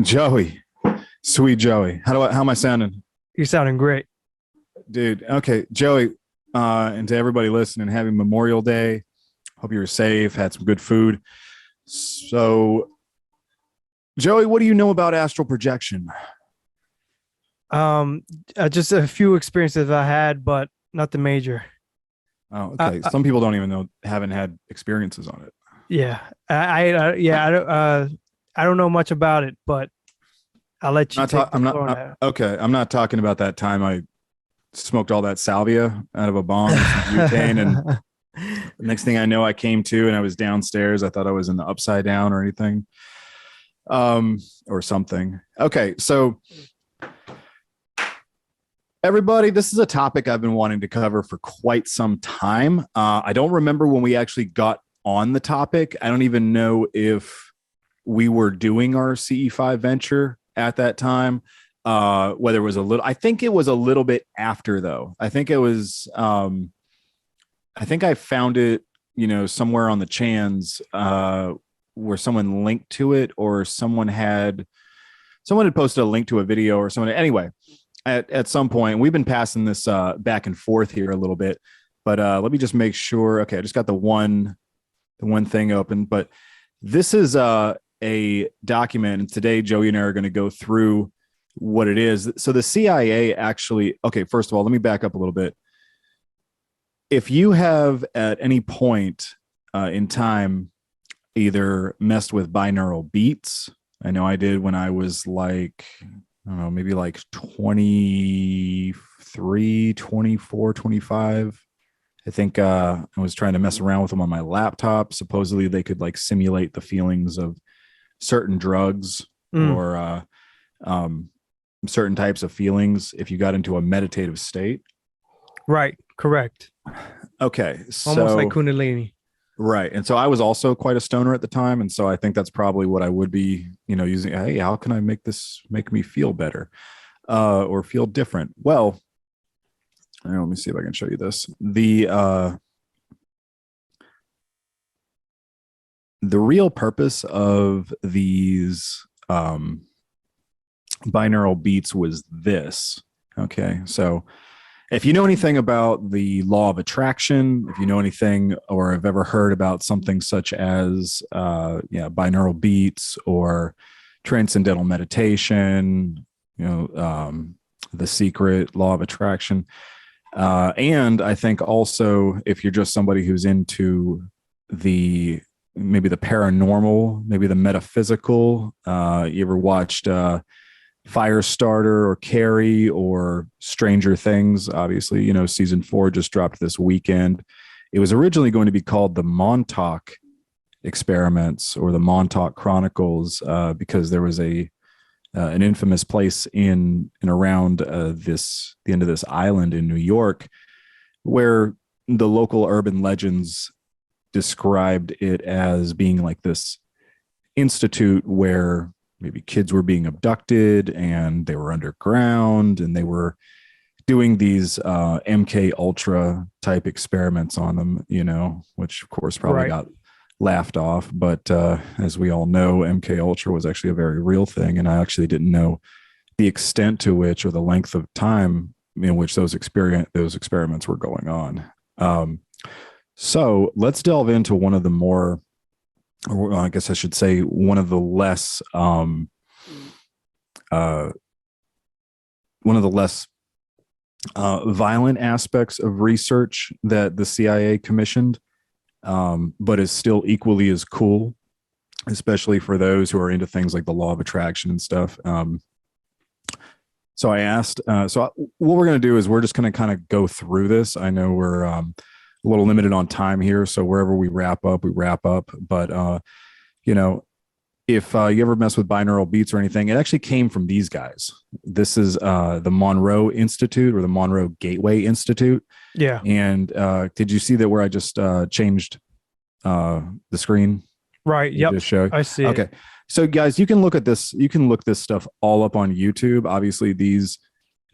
Joey, sweet Joey. How am I sounding? You're sounding great. Dude? Okay, Joey, and to everybody listening, happy Memorial Day. Hope you were safe, had some good food. So, Joey, what do you know about astral projection? Um, just a few experiences I had, but nothing major. Oh, Uh, okay. uh, Some people don't even know, haven't had experiences on it. yeah, yeah, I don't know much about it, but I'll let I'm you not take talking. the I'm not. floor now. Okay, I'm not talking about that time I smoked all that salvia out of a bong with some butane, and the next thing I know, I came to and I was downstairs. I thought I was in the upside down or anything, or something. Okay, so everybody, this is a topic I've been wanting to cover for quite some time. I don't remember when we actually got on the topic. I don't even know if we were doing our CE5 venture at that time. Whether it was a little, I think it was a little bit after though. I think it was, I think I found it, somewhere on the chans, where someone linked to it, or someone had posted a link to a video or someone. Anyway, at some point, we've been passing this back and forth here a little bit, but let me just make sure. Okay, I just got the one thing open, but this is a document, and today Joey and I are going to go through what it is. So the CIA actually, okay, first of all, let me back up a little bit. If you have at any point in time either messed with binaural beats, I know I did when I was like, I don't know, maybe like 23, 24, 25. I think I was trying to mess around with them on my laptop. Supposedly they could like simulate the feelings of certain drugs or certain types of feelings if you got into a meditative state. Right, correct. Okay, Almost like so Kundalini. right, and so I was also quite a stoner at the time, and so I think that's probably what I would be, using. Hey, how can I make me feel better, or feel different? Well, let me see if I can show you this. The real purpose of these binaural beats was this. Okay, so if you know anything about the law of attraction, if you know anything or have ever heard about something such as binaural beats or transcendental meditation, the secret law of attraction, and I think also if you're just somebody who's into maybe the paranormal, maybe the metaphysical, you ever watched Firestarter or Carrie or Stranger Things? Obviously, season 4 just dropped this weekend. It was originally going to be called the Montauk Experiments or the Montauk Chronicles, because there was an infamous place in and around the end of this island in New York where the local urban legends described it as being like this institute where maybe kids were being abducted and they were underground and they were doing these MK Ultra type experiments on them, which of course probably got laughed off. But as we all know, MK Ultra was actually a very real thing. And I actually didn't know the extent to which or the length of time in which those experiments were going on. So let's delve into one of the more, or I guess I should say, one of the less violent aspects of research that the CIA commissioned, but is still equally as cool, especially for those who are into things like the law of attraction and stuff. So I asked, what we're going to do is we're just going to kind of go through this. I know we're a little limited on time here, so wherever we wrap up, we wrap up. But, if you ever mess with binaural beats or anything, it actually came from these guys. This is the Monroe Institute or the Monroe Gateway Institute. Yeah. And did you see that where I just changed the screen? Right. Yep. Just show. I see. Okay. So guys, you can look at this. You can look this stuff all up on YouTube. Obviously, these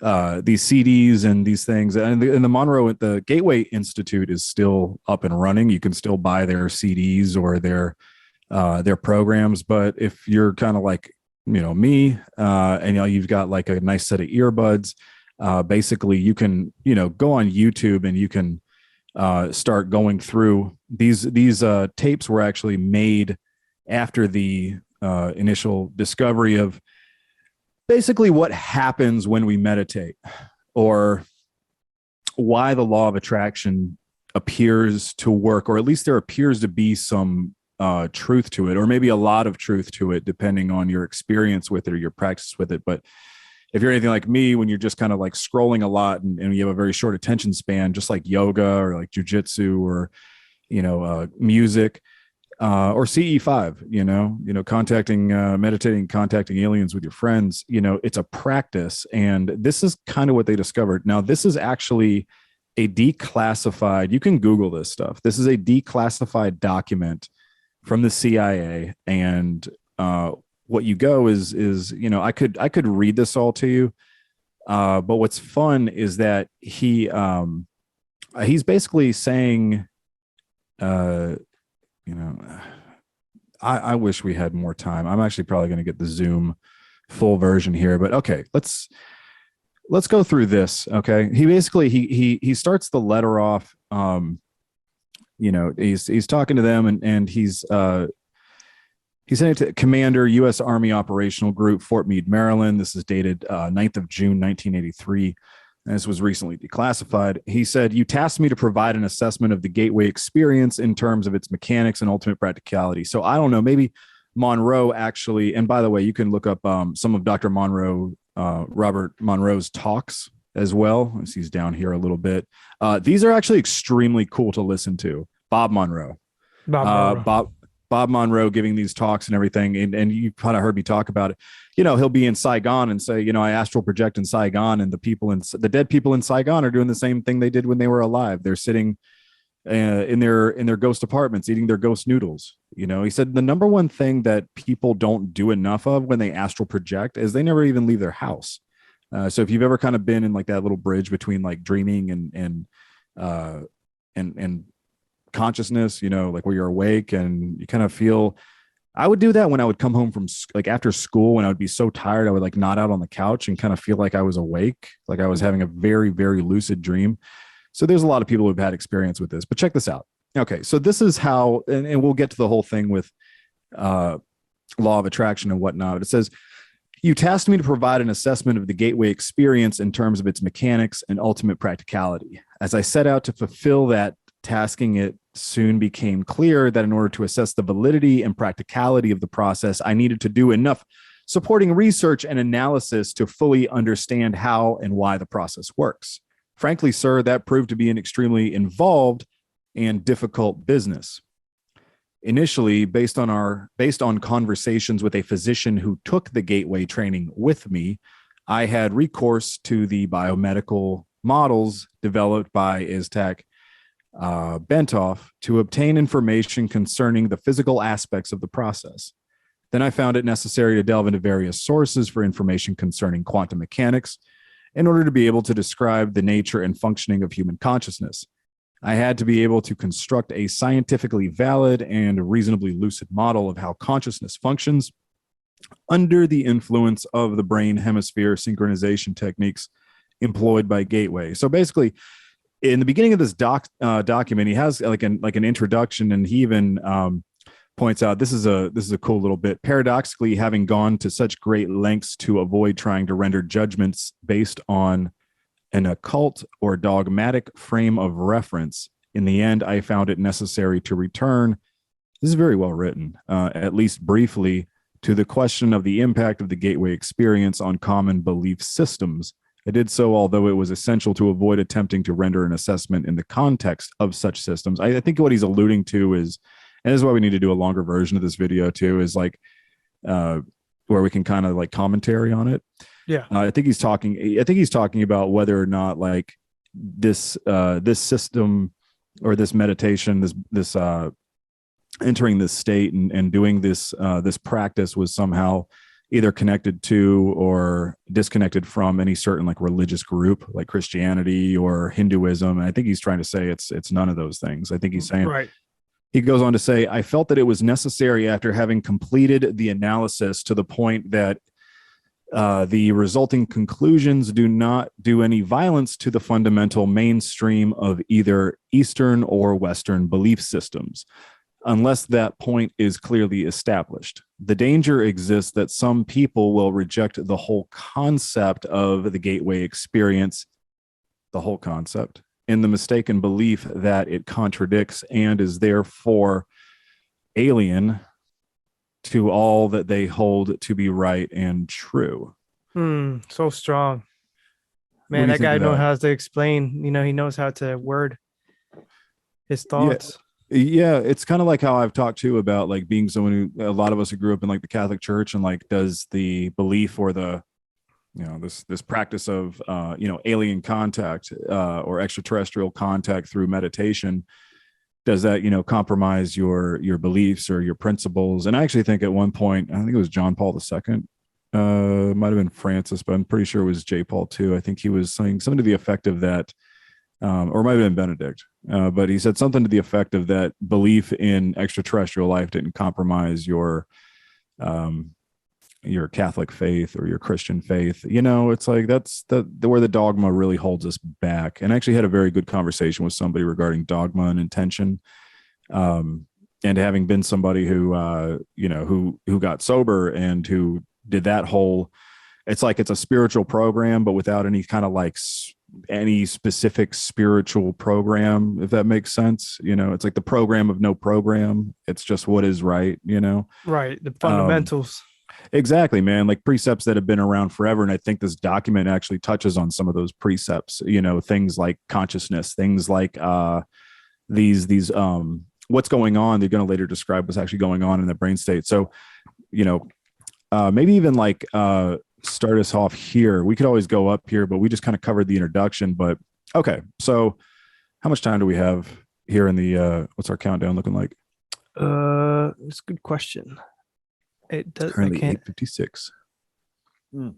CDs and these things, and the Monroe, the Gateway Institute is still up and running. You can still buy their CDs or their programs. But if you're kind of like me, and you've got like a nice set of earbuds. Basically, you can go on YouTube and you can start going through these tapes were actually made after the initial discovery of basically what happens when we meditate, or why the law of attraction appears to work, or at least there appears to be some truth to it, or maybe a lot of truth to it, depending on your experience with it or your practice with it. But if you're anything like me, when you're just kind of like scrolling a lot and you have a very short attention span, just like yoga or like jujitsu or, music, or CE5, meditating, contacting aliens with your friends, it's a practice. And this is kind of what they discovered. Now, this is actually a declassified, you can Google this stuff. This is a declassified document from the CIA. And what you go is I could read this all to you. But what's fun is that he's basically saying, I wish we had more time. I'm actually probably going to get the Zoom full version here, but okay, let's go through this. Okay. He basically, he starts the letter off, he's talking to them and he's sent it to Commander, U.S. Army Operational Group, Fort Meade, Maryland. This is dated 9th of June, 1983. And this was recently declassified. He said, "You tasked me to provide an assessment of the gateway experience in terms of its mechanics and ultimate practicality." So I don't know, maybe Monroe actually, and by the way, you can look up some of Dr. Monroe, Robert Monroe's talks as well. He's down here a little bit. These are actually extremely cool to listen to. Bob Monroe. Bob Monroe giving these talks and everything. And you kind of heard me talk about it. He'll be in Saigon and say, I astral project in Saigon, and the dead people in Saigon are doing the same thing they did when they were alive. They're sitting in their ghost apartments, eating their ghost noodles. He said the number one thing that people don't do enough of when they astral project is they never even leave their house. So if you've ever kind of been in like that little bridge between like dreaming and consciousness, like where you're awake and you kind of feel, I would do that when I would come home from like after school, when I would be so tired, I would like nod out on the couch and kind of feel like I was awake, like I was having a very, very lucid dream. So there's a lot of people who've had experience with this, but check this out. Okay. So this is how, and we'll get to the whole thing with law of attraction and whatnot. It says, "You tasked me to provide an assessment of the gateway experience in terms of its mechanics and ultimate practicality. As I set out to fulfill that tasking, it soon became clear that in order to assess the validity and practicality of the process, I needed to do enough supporting research and analysis to fully understand how and why the process works. Frankly, sir, that proved to be an extremely involved and difficult business. Initially, based on conversations with a physician who took the gateway training with me, I had recourse to the biomedical models developed by Iztak Bentoff to obtain information concerning the physical aspects of the process. Then I found it necessary to delve into various sources for information concerning quantum mechanics in order to be able to describe the nature and functioning of human consciousness. I had to be able to construct a scientifically valid and reasonably lucid model of how consciousness functions under the influence of the brain hemisphere synchronization techniques employed by Gateway." So basically, in the beginning of this document, he has like an introduction, and he even points out this is a cool little bit. "Paradoxically, having gone to such great lengths to avoid trying to render judgments based on an occult or dogmatic frame of reference, in the end, I found it necessary to return," this is very well written, "at least briefly, to the question of the impact of the Gateway experience on common belief systems. I did so, although it was essential to avoid attempting to render an assessment in the context of such systems." I think what he's alluding to is, and this is why we need to do a longer version of this video too, is like where we can kind of like commentary on it. Yeah. I think he's talking about whether or not like this system or this meditation, this entering this state and doing this practice was somehow either connected to or disconnected from any certain like religious group like Christianity or Hinduism. And I think he's trying to say it's none of those things. I think he's saying, right, He goes on to say, I felt that it was necessary after having completed the analysis to the point that the resulting conclusions do not do any violence to the fundamental mainstream of either Eastern or Western belief systems, unless that point is clearly established. The danger exists that some people will reject the whole concept of the gateway experience, the whole concept, in the mistaken belief that it contradicts and is therefore alien to all that they hold to be right and true. So strong. What do Man, you that think guy of knows that? how to explain. He knows how to word his Yeah. thoughts. Yeah, it's kind of like how I've talked to about like being someone who, a lot of us who grew up in like the Catholic Church, and like does the belief or the, this practice of alien contact or extraterrestrial contact through meditation, does that compromise your beliefs or your principles? And I actually think at one point, I think it was John Paul II, might have been Francis, but I'm pretty sure it was J. Paul too. I think he was saying something to the effect of that, or it might have been Benedict, but he said something to the effect of that belief in extraterrestrial life didn't compromise your Catholic faith or your Christian faith. It's like that's where the dogma really holds us back. And I actually had a very good conversation with somebody regarding dogma and intention. And having been somebody who who got sober and who did that whole, it's like it's a spiritual program, but without any kind of like any specific spiritual program, if that makes sense. It's like the program of no program. It's just what is right. Right. The Um, fundamentals. Exactly, man. Like precepts that have been around forever. And I think this document actually touches on some of those precepts, things like consciousness, things like these what's going on. They're going to later describe what's actually going on in the brain state. So, maybe even like start us off here. We could always go up here, but we just kind of covered the introduction. But okay. So how much time do we have here in the what's our countdown looking like? It's a good question. It does. Currently 8:56. We'll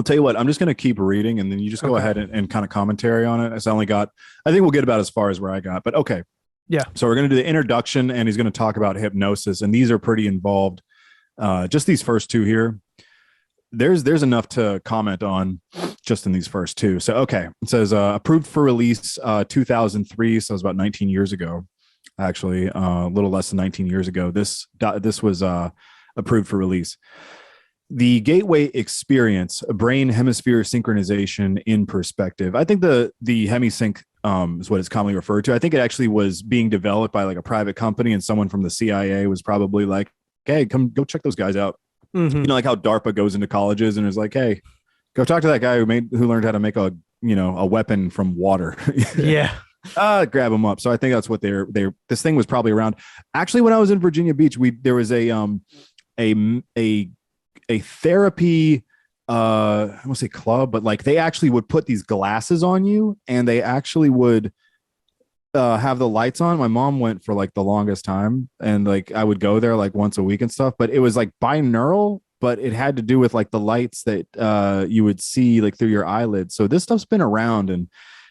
tell you what, I'm just going to keep reading and then you just go ahead and kind of commentary on it. I think we'll get about as far as where I got, but okay. Yeah. So we're going to do the introduction and he's going to talk about hypnosis. And these are pretty involved. Just these first two here. There's enough to comment on just in these first two. So, okay. It says approved for release 2003. So it was about 19 years ago, actually, a little less than 19 years ago. This was approved for release. The gateway experience, a brain hemisphere synchronization in perspective. I think the hemisync is what it's commonly referred to. I think it actually was being developed by like a private company, and someone from the CIA was probably like, "Hey, come go check those guys out." Mm-hmm. Like how DARPA goes into colleges and is like, "Hey, go talk to that guy who learned how to make a weapon from water." Yeah. Grab them up. So I think that's what they're. This thing was probably around. Actually, when I was in Virginia Beach, there was a therapy I won't say club, but like they actually would put these glasses on you and they actually would have the lights on. My mom went for like the longest time and like I would go there like once a week and stuff, but it was like binaural, but it had to do with like the lights that you would see like through your eyelids. So this stuff's been around and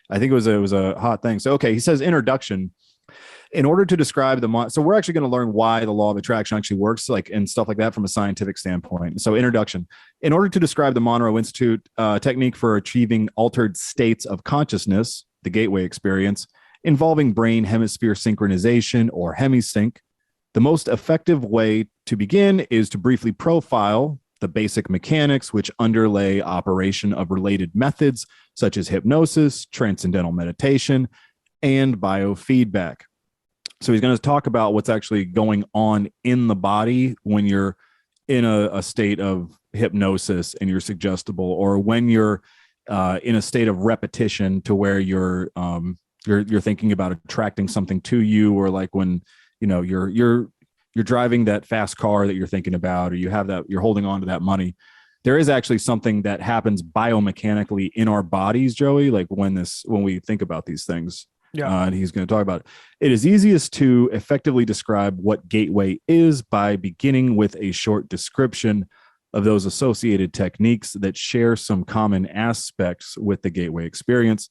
I think it was a hot thing. So okay, he says introduction. In order to describe so we're actually going to learn why the law of attraction actually works, like and stuff like that from a scientific standpoint. So introduction. In order to describe the Monroe Institute technique for achieving altered states of consciousness, the gateway experience, involving brain hemisphere synchronization or hemisync, the most effective way to begin is to briefly profile the basic mechanics which underlay operation of related methods such as hypnosis, transcendental meditation, and biofeedback. So he's going to talk about what's actually going on in the body when you're in a state of hypnosis and you're suggestible, or when you're in a state of repetition to where you're thinking about attracting something to you, or like when you're driving that fast car that you're thinking about, or you're holding on to that money. There is actually something that happens biomechanically in our bodies, Joey, like when we think about these things. Yeah. And he's going to talk about it. It is easiest to effectively describe what gateway is by beginning with a short description of those associated techniques that share some common aspects with the gateway experience,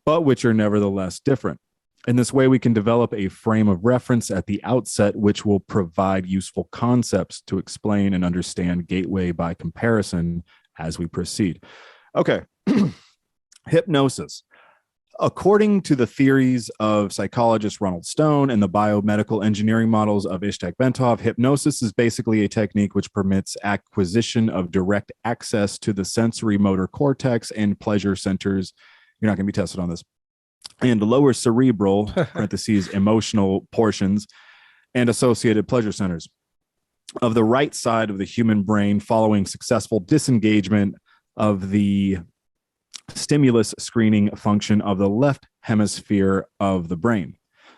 but which are nevertheless different. In this way, we can develop a frame of reference at the outset, which will provide useful concepts to explain and understand gateway by comparison as we proceed. Okay. Hypnosis. According to the theories of psychologist Ronald Stone and the biomedical engineering models of Ishtak Bentov, hypnosis is basically a technique which permits acquisition of direct access to the sensory motor cortex and pleasure centers. You're not going to be tested on this. And lower cerebral, parentheses, emotional portions and associated pleasure centers of the right side of the human brain following successful disengagement of the stimulus screening function of the left hemisphere of the brain.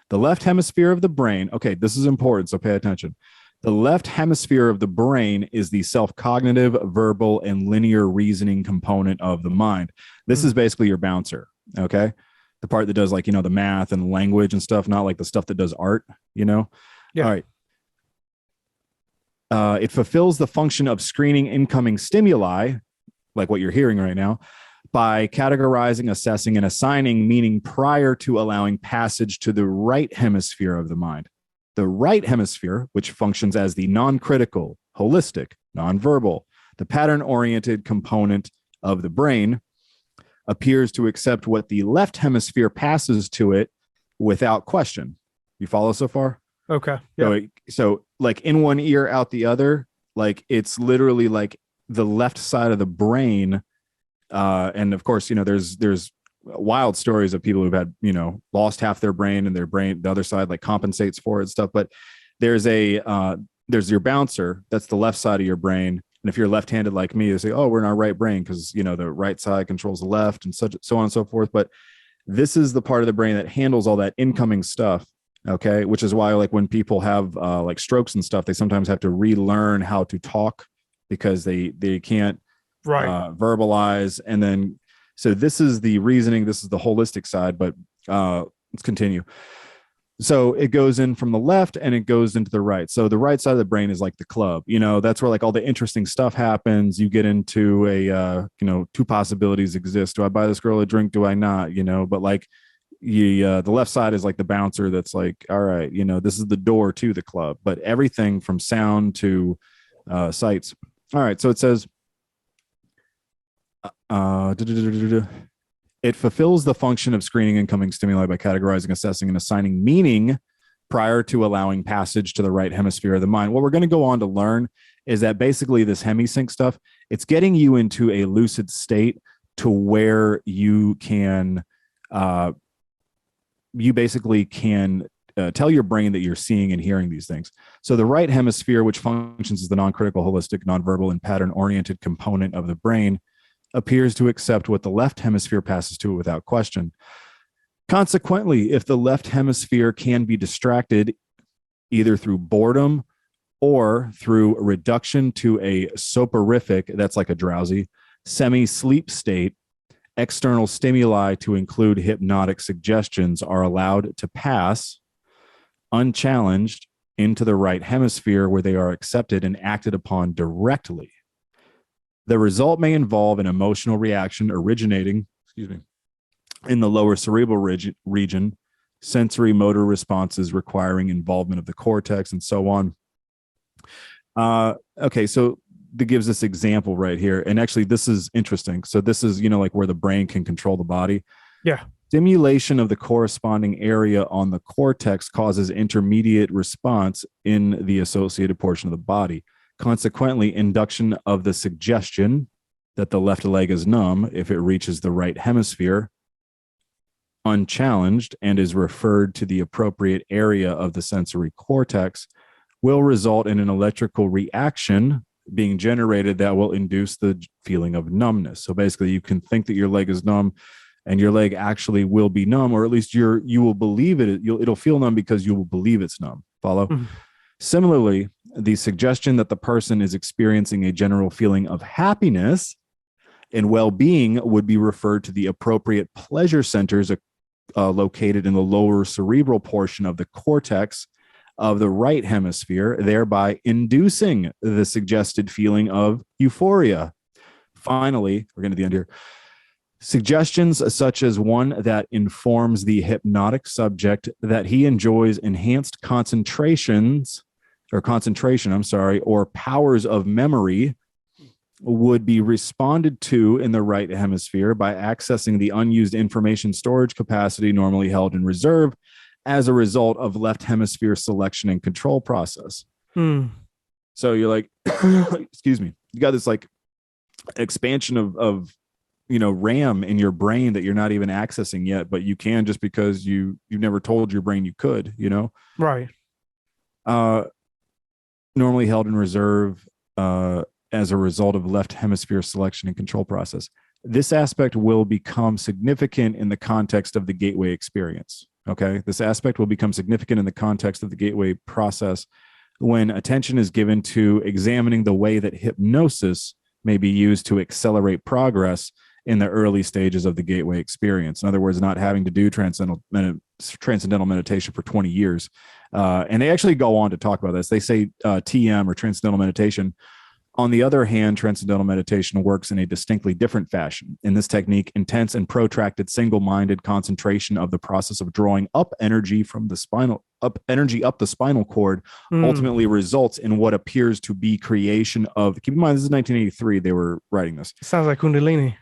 The left hemisphere of the brain, okay, this is important, so pay attention. The left hemisphere of the brain is the self-cognitive, verbal, and linear reasoning component of the mind. This is basically your bouncer, okay? The part that does like, the math and language and stuff, not like the stuff that does art, Yeah. All right. It fulfills the function of screening incoming stimuli, like what you're hearing right now, by categorizing, assessing, and assigning meaning prior to allowing passage to the right hemisphere of the mind. The right hemisphere, which functions as the non-critical, holistic, non-verbal, the pattern-oriented component of the brain, appears to accept what the left hemisphere passes to it without question. You follow so far? Okay. Yeah. So like in one ear, out the other, like it's literally like the left side of the brain. And of course, there's wild stories of people who've had, lost half their brain and their brain, the other side like compensates for it and stuff. But there's your bouncer. That's the left side of your brain. And if you're left-handed like me, you say, oh, we're in our right brain because, the right side controls the left and so on and so forth. But this is the part of the brain that handles all that incoming stuff. Okay. Which is why like when people have like strokes and stuff, they sometimes have to relearn how to talk because they can't verbalize. And then, so this is the reasoning. This is the holistic side, but let's continue. So it goes in from the left and it goes into the right. So the right side of the brain is like the club, that's where like all the interesting stuff happens. You get into a, two possibilities exist. Do I buy this girl a drink? Do I not? But like the left side is like the bouncer. That's like, all right, this is the door to the club, but everything from sound to sights. All right. So it says, it fulfills the function of screening incoming stimuli by categorizing, assessing, and assigning meaning prior to allowing passage to the right hemisphere of the mind. What we're going to go on to learn is that basically this hemisync stuff, it's getting you into a lucid state to where you can, you basically can tell your brain that you're seeing and hearing these things. So the right hemisphere, which functions as the non-critical, holistic, nonverbal, and pattern-oriented component of the brain, appears to accept what the left hemisphere passes to it without question. Consequently, if the left hemisphere can be distracted either through boredom or through reduction to a soporific, that's like a drowsy, semi-sleep state, external stimuli to include hypnotic suggestions are allowed to pass unchallenged into the right hemisphere where they are accepted and acted upon directly. The result may involve an emotional reaction originating, in the lower cerebral region, sensory motor responses requiring involvement of the cortex, and so on. Okay, so that gives this example right here. And actually, this is interesting. So this is, like where the brain can control the body. Yeah. Stimulation of the corresponding area on the cortex causes intermediate response in the associated portion of the body. Consequently, induction of the suggestion that the left leg is numb if it reaches the right hemisphere unchallenged and is referred to the appropriate area of the sensory cortex will result in an electrical reaction being generated that will induce the feeling of numbness. So basically, you can think that your leg is numb and your leg actually will be numb, or at least you will believe it. It'll feel numb because you will believe it's numb. Follow? Mm-hmm. Similarly, the suggestion that the person is experiencing a general feeling of happiness and well-being would be referred to the appropriate pleasure centers located in the lower cerebral portion of the cortex of the right hemisphere, thereby inducing the suggested feeling of euphoria. Finally, we're getting to the end here. Suggestions such as one that informs the hypnotic subject that he enjoys enhanced concentration, or powers of memory would be responded to in the right hemisphere by accessing the unused information storage capacity normally held in reserve as a result of left hemisphere selection and control process. So you're like, excuse me, you got this like expansion of RAM in your brain that you're not even accessing yet, but you can just because you've never told your brain you could, Right. Normally held in reserve as a result of left hemisphere selection and control process. This aspect will become significant in the context of the gateway experience. Okay. This aspect will become significant in the context of the gateway process when attention is given to examining the way that hypnosis may be used to accelerate progress in the early stages of the gateway experience. In other words, not having to do transcendental meditation for 20 years. And they actually go on to talk about this. They say TM or transcendental meditation. On the other hand, transcendental meditation works in a distinctly different fashion. In this technique, intense and protracted single-minded concentration of the process of drawing up energy from the spinal up the spinal cord ultimately results in what appears to be creation of, keep in mind, this is 1983, they were writing this. Sounds like Kundalini.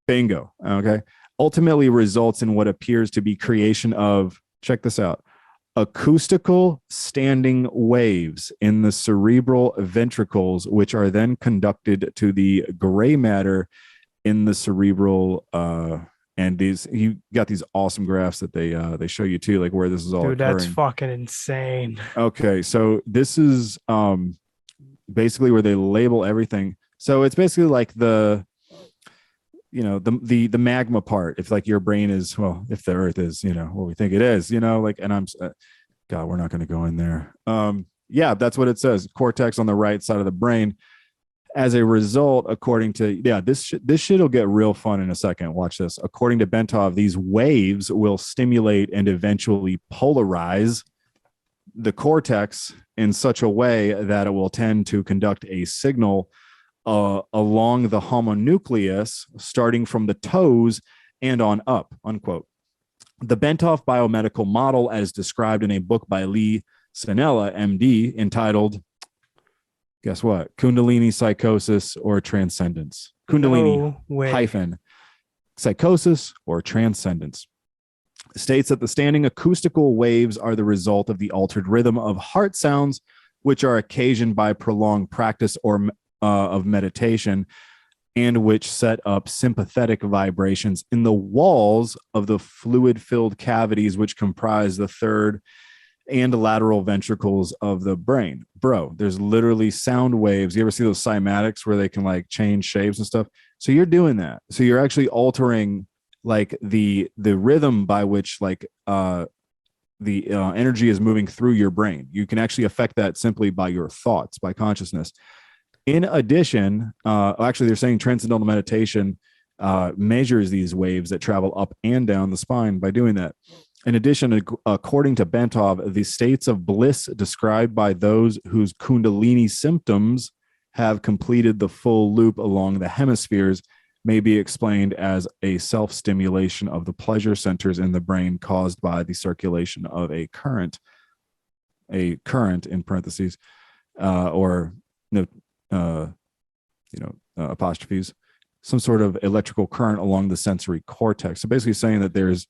Bingo. Okay. Ultimately results in what appears to be creation of, check this out, acoustical standing waves in the cerebral ventricles, which are then conducted to the gray matter in the cerebral. And you got these awesome graphs that they show you too, like where this is all occurring. That's fucking insane. Okay. So this is basically where they label everything. So it's basically like the magma part. If like your brain is, well, if the earth is, what we think it is, like, and I'm, God, we're not going to go in there. Yeah, that's what it says. Cortex on the right side of the brain. As a result, according to, this shit will get real fun in a second. Watch this. According to Bentov, these waves will stimulate and eventually polarize the cortex in such a way that it will tend to conduct a signal along the homonucleus, starting from the toes and on up, unquote. The Bentov biomedical model, as described in a book by Lee Sanella, MD, entitled, guess what? Kundalini Psychosis or Transcendence. Kundalini hyphen Psychosis or Transcendence. States that the standing acoustical waves are the result of the altered rhythm of heart sounds, which are occasioned by prolonged practice or of meditation, and which set up sympathetic vibrations in the walls of the fluid-filled cavities which comprise the third and lateral ventricles of the brain. Bro, there's literally sound waves. You ever see those cymatics where they can like change shapes and stuff? So you're doing that. So you're actually altering like the rhythm by which like the energy is moving through your brain. You can actually affect that simply by your thoughts, by consciousness. In addition, actually, they're saying transcendental meditation measures these waves that travel up and down the spine by doing that. In addition, according to Bentov, the states of bliss described by those whose Kundalini symptoms have completed the full loop along the hemispheres may be explained as a self-stimulation of the pleasure centers in the brain caused by the circulation of a current in parentheses, or apostrophes, some sort of electrical current along the sensory cortex. So basically saying that there's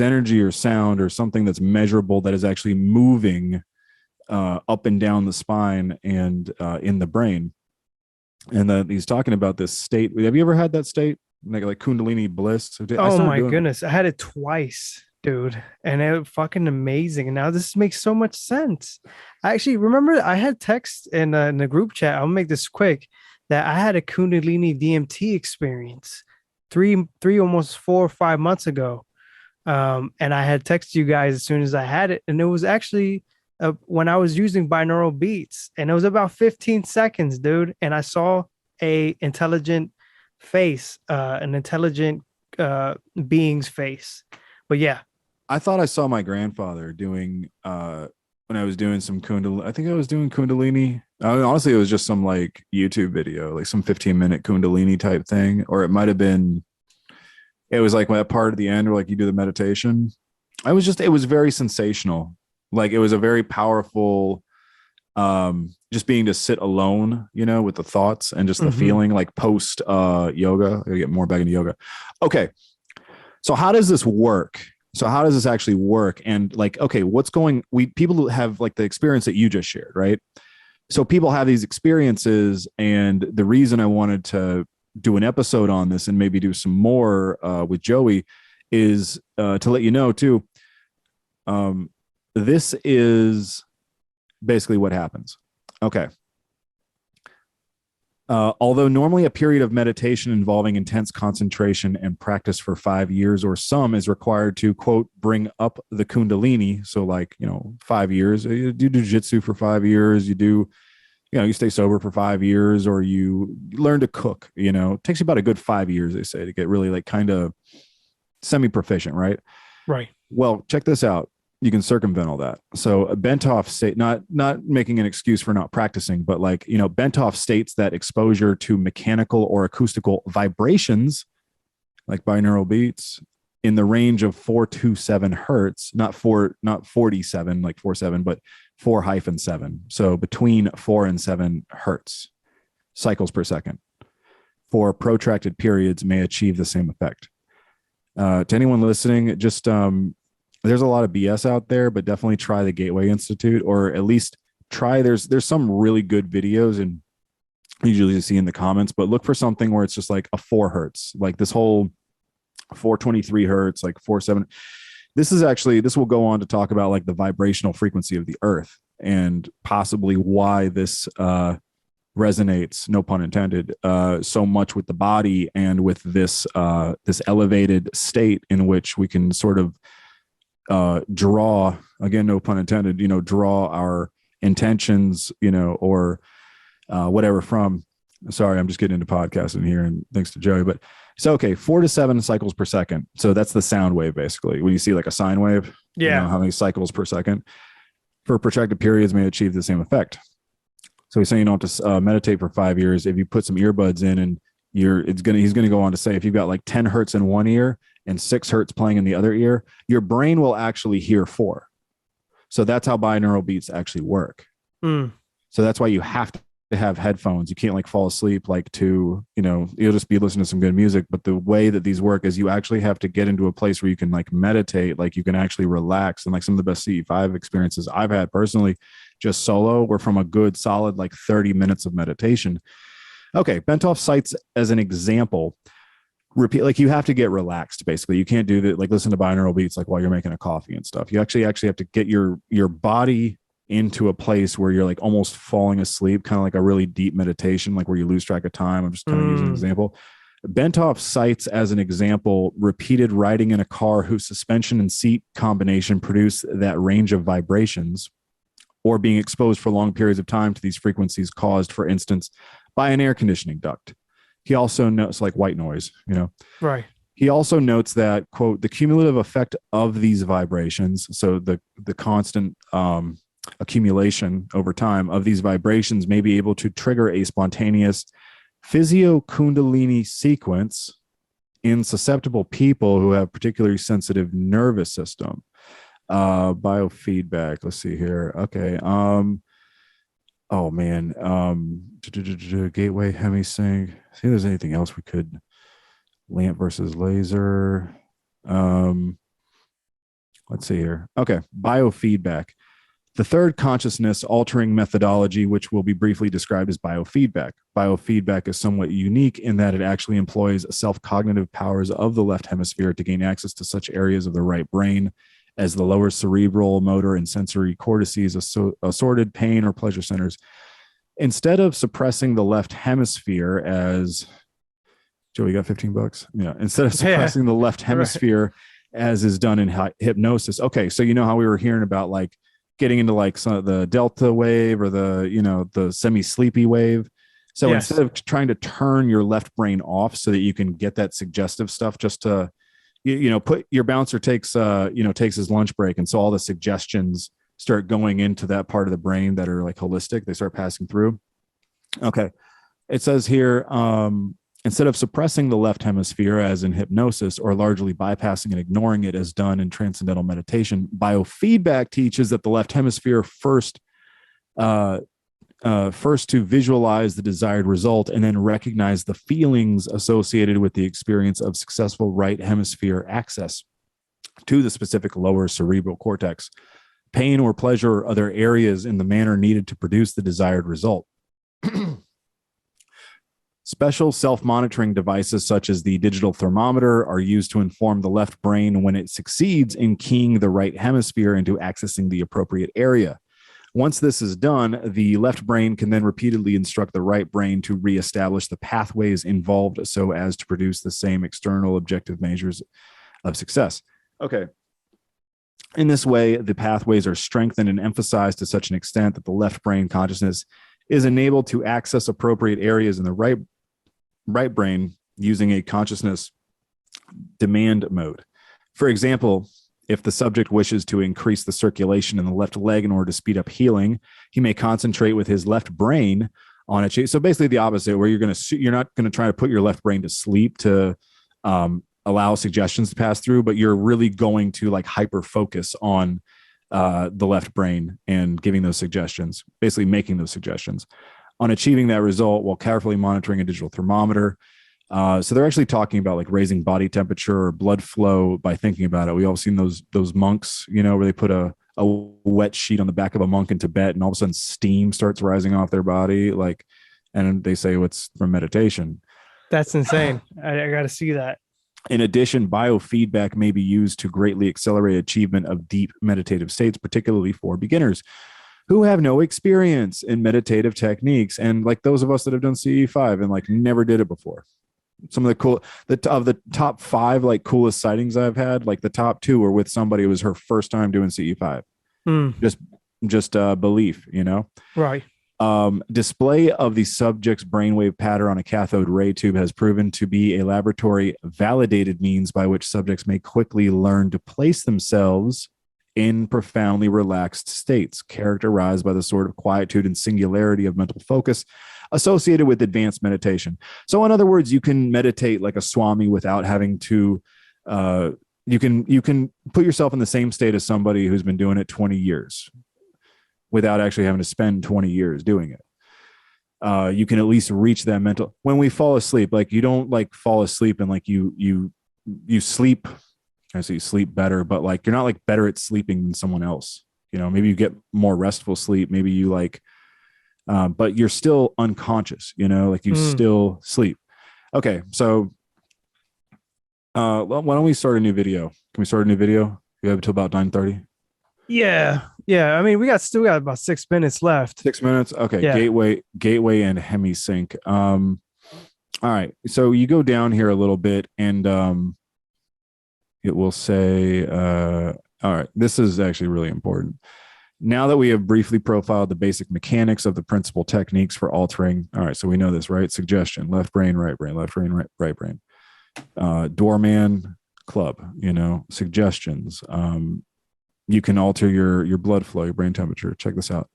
energy or sound or something that's measurable that is actually moving up and down the spine and in the brain. And that he's talking about this state. Have you ever had that state? Like Kundalini bliss? Oh my goodness. I had it twice, dude. And it was fucking amazing. And now this makes so much sense. I actually remember I had text in the group chat. I'll make this quick, that I had a Kundalini DMT experience three, almost 4 or 5 months ago. And I had texted you guys as soon as I had it. And it was actually when I was using binaural beats, and it was about 15 seconds, dude. And I saw a intelligent face, an intelligent being's face. But yeah, I thought I saw my grandfather doing when I was doing some Kundalini. I think I was doing Kundalini. Honestly, it was just some like YouTube video, like some 15-minute Kundalini type thing, or it might have been It was like that part at the end where like you do the meditation. It was very sensational. Like it was a very powerful, just being to sit alone, you know, with the thoughts and just the Hmm. feeling like post yoga. I get more back into yoga. Okay. So how does this work? So how does this actually work? And like, okay, what's going, people who have like the experience that you just shared, right? So people have these experiences, and the reason I wanted to do an episode on this and maybe do some more with Joey is to let you know too. Um, this is basically what happens. Okay. Although normally a period of meditation involving intense concentration and practice for 5 years or some is required to, quote, bring up the Kundalini. So, like, 5 years, you do jujitsu for 5 years, you stay sober for 5 years, or you learn to cook, it takes you about a good 5 years, they say, to get really like kind of semi proficient, right? Right. Well, check this out. You can circumvent all that. So Bentoff state, not making an excuse for not practicing, but like, Bentoff states that exposure to mechanical or acoustical vibrations, like binaural beats, in the range of 4 to 7 hertz, not 47, like 47, but 4-7. So between 4 and 7 hertz cycles per second for protracted periods may achieve the same effect. To anyone listening, just there's a lot of BS out there, but definitely try the Gateway Institute, or at least try. There's some really good videos, and usually you see in the comments, but look for something where it's just like a 4 hertz, like this whole 423 hertz, like 47. This will go on to talk about like the vibrational frequency of the earth and possibly why this resonates, no pun intended, so much with the body and with this elevated state in which we can sort of draw, again, no pun intended, draw our intentions, or whatever from. Sorry, I'm just getting into podcasting here, and thanks to Joey. But so, okay, 4 to 7 cycles per second. So that's the sound wave, basically. When you see like a sine wave, Yeah. how many cycles per second for protracted periods may achieve the same effect. So he's saying you don't have to meditate for 5 years. If you put some earbuds in, and he's gonna go on to say, if you've got like 10 hertz in one ear and 6 hertz playing in the other ear, your brain will actually hear 4. So that's how binaural beats actually work. Mm. So that's why you have to have headphones. You can't like fall asleep like to, you'll just be listening to some good music. But the way that these work is you actually have to get into a place where you can like meditate, like you can actually relax. And like some of the best CE5 experiences I've had personally, just solo, were from a good solid like 30 minutes of meditation. Okay, Bentoff cites as an example, repeat, like you have to get relaxed. Basically, you can't do that, like listen to binaural beats like while you're making a coffee and stuff. You actually have to get your body into a place where you're like almost falling asleep, kind of like a really deep meditation, like where you lose track of time. I'm just kind of using an example. Bentoff cites as an example repeated riding in a car whose suspension and seat combination produce that range of vibrations, or being exposed for long periods of time to these frequencies caused, for instance, by an air conditioning duct. He also notes, like white noise, Right. He also notes that, quote, the cumulative effect of these vibrations, so the constant accumulation over time of these vibrations, may be able to trigger a spontaneous physio-kundalini sequence in susceptible people who have particularly sensitive nervous system. Biofeedback. Let's see here. Okay. Oh man. Gateway hemisync. See if there's anything else we could. Lamp versus laser. Let's see here. Okay. Biofeedback. The third consciousness altering methodology, which will be briefly described as biofeedback. Biofeedback is somewhat unique in that it actually employs self-cognitive powers of the left hemisphere to gain access to such areas of the right brain as the lower cerebral, motor, and sensory cortices, assorted pain or pleasure centers. Instead of suppressing the left hemisphere as, Joey, got $15? Yeah. Instead of suppressing the left hemisphere as is done in hypnosis. Okay. So, how we were hearing about like getting into like some of the delta wave or the semi-sleepy wave. So instead of trying to turn your left brain off so that you can get that suggestive stuff, just to, put your bouncer takes his lunch break. And so all the suggestions start going into that part of the brain that are like holistic. They start passing through. Okay. It says here, Instead of suppressing the left hemisphere as in hypnosis or largely bypassing and ignoring it as done in transcendental meditation, biofeedback teaches that the left hemisphere first to visualize the desired result and then recognize the feelings associated with the experience of successful right hemisphere access to the specific lower cerebral cortex, pain or pleasure or other areas in the manner needed to produce the desired result. Special self-monitoring devices such as the digital thermometer are used to inform the left brain when it succeeds in keying the right hemisphere into accessing the appropriate area. Once this is done, the left brain can then repeatedly instruct the right brain to reestablish the pathways involved so as to produce the same external objective measures of success. Okay. In this way, the pathways are strengthened and emphasized to such an extent that the left brain consciousness is enabled to access appropriate areas in the right brain using a consciousness demand mode. For example, if the subject wishes to increase the circulation in the left leg in order to speed up healing, he may concentrate with his left brain on it. So basically the opposite, where you're not going to try to put your left brain to sleep to allow suggestions to pass through, but you're really going to like hyper focus on the left brain and giving those suggestions, basically making those suggestions on achieving that result while carefully monitoring a digital thermometer. So they're actually talking about like raising body temperature or blood flow by thinking about it. We all seen those monks, you know, where they put a wet sheet on the back of a monk in Tibet and all of a sudden steam starts rising off their body. Like, and they say it's from meditation. That's insane. I got to see that. In addition, biofeedback may be used to greatly accelerate achievement of deep meditative states, particularly for beginners who have no experience in meditative techniques. And like those of us that have done CE5 and like never did it before. Some of the top 5 like coolest sightings I've had, like the top 2 were with somebody who was her first time doing CE5. Just belief, you know? Right. Display of the subject's brainwave pattern on a cathode ray tube has proven to be a laboratory validated means by which subjects may quickly learn to place themselves in profoundly relaxed states, characterized by the sort of quietude and singularity of mental focus associated with advanced meditation. So in other words, you can meditate like a Swami without having to, you can put yourself in the same state as somebody who's been doing it 20 years without actually having to spend 20 years doing it. You can at least reach that mental, when we fall asleep, like you don't like fall asleep and like you sleep. I say you sleep better, but like, you're not like better at sleeping than someone else. You know, maybe you get more restful sleep. Maybe you like, but you're still unconscious, you know, like you still sleep. Okay. So, well, why don't we start a new video? Can we start a new video? You have until about 9:30. Yeah. I mean, we still got about 6 minutes left. 6 minutes. Okay. Yeah. Gateway and hemisync. All right. So you go down here a little bit and, it will say, all right, this is actually really important. Now that we have briefly profiled the basic mechanics of the principal techniques for altering, all right, so we know this, right? Suggestion, left brain, right brain, left brain, right brain. Doorman club, you know, suggestions. You can alter your blood flow, your brain temperature. Check this out.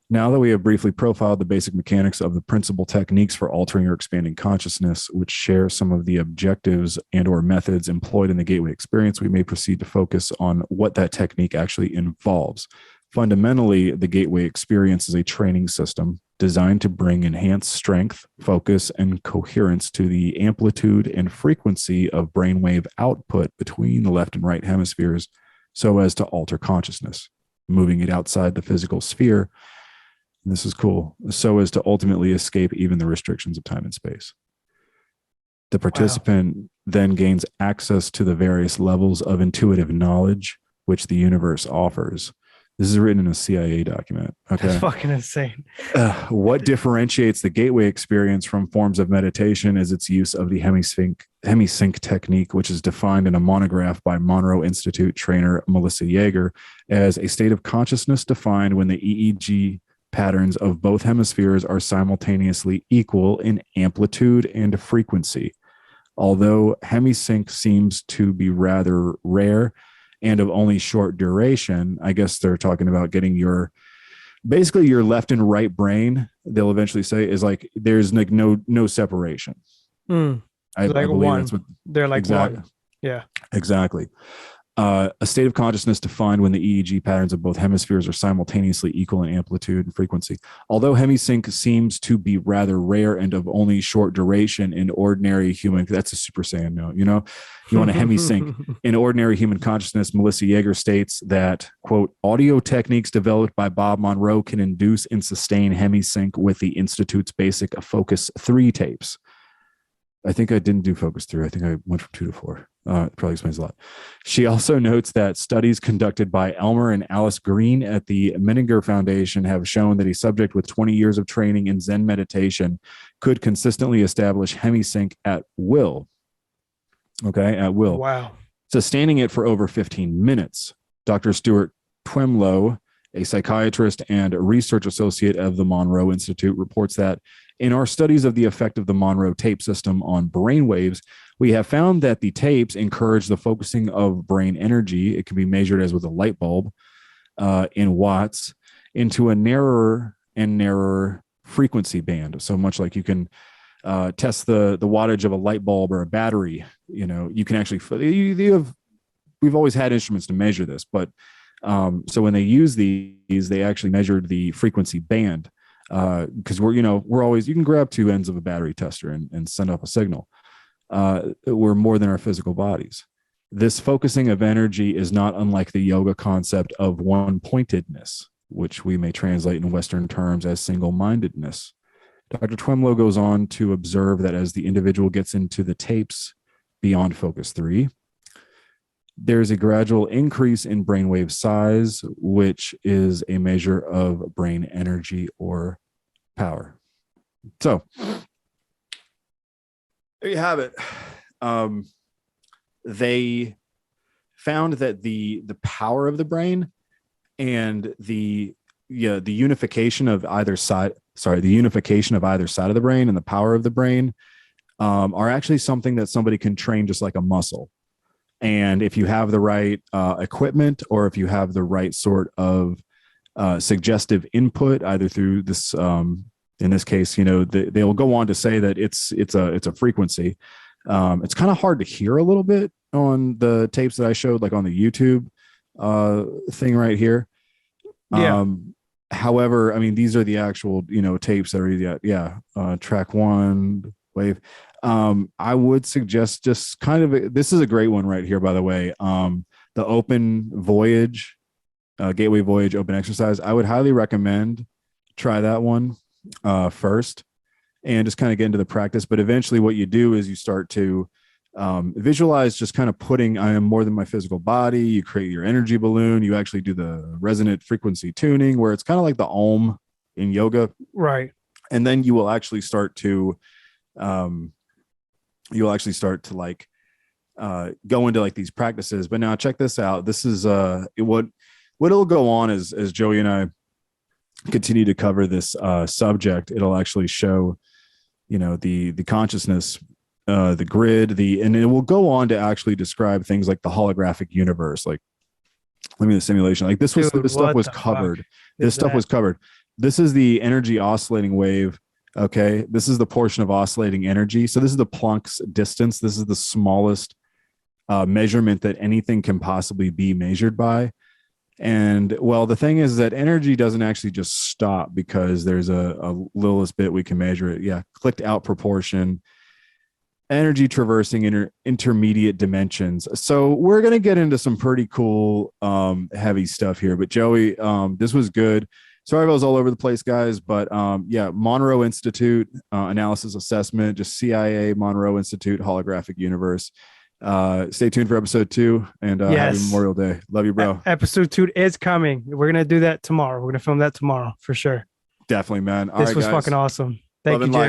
Now that we have briefly profiled the basic mechanics of the principal techniques for altering or expanding consciousness, which share some of the objectives and or methods employed in the gateway experience, we may proceed to focus on what that technique actually involves. Fundamentally, the gateway experience is a training system designed to bring enhanced strength, focus, and coherence to the amplitude and frequency of brainwave output between the left and right hemispheres so as to alter consciousness, moving it outside the physical sphere. This is cool. So as to ultimately escape even the restrictions of time and space. The participant then gains access to the various levels of intuitive knowledge which the universe offers. This is written in a CIA document. Okay. That's fucking insane. What differentiates the gateway experience from forms of meditation is its use of the hemisync technique, which is defined in a monograph by Monroe Institute trainer Melissa Yeager as a state of consciousness defined when the EEG patterns of both hemispheres are simultaneously equal in amplitude and frequency. Although hemisync seems to be rather rare and of only short duration, I guess they're talking about getting basically your left and right brain, they'll eventually say, is like, there's like no separation. Mm. I Like believe one. that's what They're like exactly. one. Yeah. Exactly. A state of consciousness defined when the EEG patterns of both hemispheres are simultaneously equal in amplitude and frequency. Although hemisync seems to be rather rare and of only short duration in ordinary human, that's a Super Saiyan note, you know, you want a hemisync. In ordinary human consciousness, Melissa Yeager states that, quote, audio techniques developed by Bob Monroe can induce and sustain hemisync with the Institute's basic Focus 3 tapes. I think I didn't do focus 3. I think I went from 2 to 4. It probably explains a lot. She also notes that studies conducted by Elmer and Alice Green at the Menninger Foundation have shown that a subject with 20 years of training in Zen meditation could consistently establish hemisync at will. Okay, at will. Wow. Sustaining it for over 15 minutes. Dr. Stuart Twemlow, a psychiatrist and research associate of the Monroe Institute, reports that in our studies of the effect of the Monroe tape system on brain waves, we have found that the tapes encourage the focusing of brain energy. It can be measured as with a light bulb in watts into a narrower and narrower frequency band. So much like you can test the wattage of a light bulb or a battery. You know, you can actually we've always had instruments to measure this, but so when they use these, they actually measured the frequency band. Because we're always, you can grab two ends of a battery tester and send up a signal. We're more than our physical bodies. This focusing of energy is not unlike the yoga concept of one-pointedness, which we may translate in Western terms as single-mindedness. Dr. Twemlow goes on to observe that as the individual gets into the tapes beyond focus 3, there's a gradual increase in brainwave size, which is a measure of brain energy or power. So there you have it. They found that the power of the brain and the unification of either side, the unification of either side of the brain and the power of the brain are actually something that somebody can train just like a muscle. And if you have the right equipment, or if you have the right sort of suggestive input, either through this, in this case, they will go on to say that it's a frequency. It's kind of hard to hear a little bit on the tapes that I showed, like on the YouTube thing right here. Yeah. However, I mean, these are the actual, tapes that are track 1 wave. I would suggest just kind of, this is a great one right here, by the way. The open voyage, gateway voyage, open exercise. I would highly recommend try that one first and just kind of get into the practice. But eventually what you do is you start to visualize just kind of putting, I am more than my physical body. You create your energy balloon. You actually do the resonant frequency tuning, where it's kind of like the Om in yoga. Right. And then you will actually start to, like go into like these practices. But now check this out. This is what it'll go on as Joey and I continue to cover this subject. It'll actually show, the consciousness, the grid, and it will go on to actually describe things like the holographic universe, like the simulation. Like this stuff was covered. This stuff was covered. This is the energy oscillating wave. Okay, this is the portion of oscillating energy. So this is the Planck's distance. This is the smallest measurement that anything can possibly be measured by. And well, the thing is that energy doesn't actually just stop because there's a littlest bit we can measure it. Yeah, clicked out proportion, energy traversing intermediate dimensions. So we're going to get into some pretty cool heavy stuff here. But Joey, this was good. Sorry if I was all over the place, guys, but Monroe Institute analysis assessment, just CIA Monroe Institute holographic universe. Stay tuned for episode 2, and happy Memorial Day. Love you, bro. Episode 2 is coming. We're gonna do that tomorrow. We're gonna film that tomorrow for sure. Definitely, man. This was fucking awesome. Thank you, Jerry.